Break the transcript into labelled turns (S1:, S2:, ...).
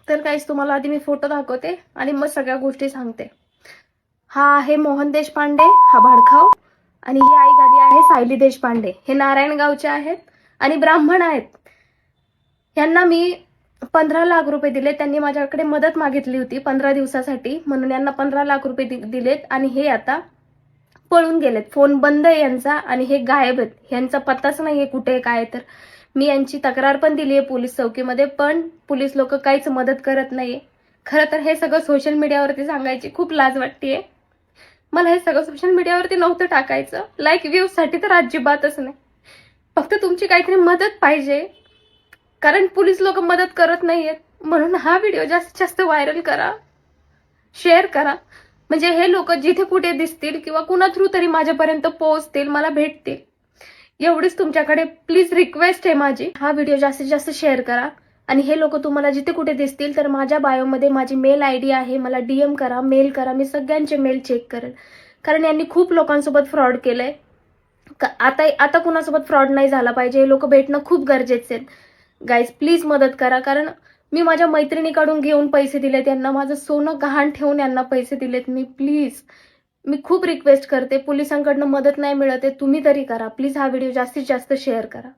S1: तर गाईस तुम्हाला आधी मी फोटो दाखवते आणि मग सगळ्या गोष्टी सांगते. हा आहे मोहन देशपांडे, हा भडखाव. आणि ही आई गाडी आहे सायली देशपांडे. हे नारायणगावचे आहेत आणि ब्राह्मण आहेत. यांना मी 15 लाख रुपये दिले. त्यांनी माझ्याकडे मदत मागितली होती 15 दिवसासाठी, म्हणून यांना 15 लाख रुपये दिलेत आणि हे आता पळून गेलेत. फोन बंद आहे यांचा आणि हे गायब आहेत. यांचा पत्ताच नाहीये कुठे काय. तर मी यांची तक्रार पण दिली आहे पोलीस चौकीमध्ये, पण पोलीस लोक काहीच मदत करत नाहीये. खरं तर हे सगळं सोशल मीडियावरती सांगायची खूप लाज वाटतेय. मला हे सगळं सोशल मीडियावरती नव्हतं टाकायचं. लाईक व्ह्यूज साठी तर अजिबातच नाही. फक्त तुमची काहीतरी मदत पाहिजे, कारण पोलीस लोक मदत करत नाहीयेत. म्हणून हा व्हिडिओ जास्तीत जास्त व्हायरल करा, शेअर करा. म्हणजे हे लोक जिथे कुठे दिसतील किंवा कुणा थ्रू तरी माझ्यापर्यंत पोहोचतील, मला भेटतील. एवढीच तुमच्याकडे प्लीज रिक्वेस्ट आहे माझी. हा व्हिडिओ जास्तीत जास्त शेअर करा आणि हे लोक तुम्हाला जिथे कुठे दिसतील तर माझ्या बायोमध्ये माझी मेल आयडी आहे, मला DM करा, मेल करा. मी सगळ्यांचे मेल चेक करेल, कारण यांनी खूप लोकांसोबत फ्रॉड केलंय. आता कुणासोबत फ्रॉड नाही झाला पाहिजे. हे लोक भेटणं खूप गरजेचे आहेत. गाईज प्लीज मदत करा, कारण मी माझ्या मैत्रिणीकडून घेऊन पैसे दिलेत यांना. माझं सोनं गहाण ठेवून यांना पैसे दिलेत मी. प्लीज मी खूप रिक्वेस्ट करते. पोलिसांकडनं मदत नाही मिळत आहे, तुम्ही तरी करा प्लीज. हा व्हिडिओ जास्तीत जास्त शेअर करा.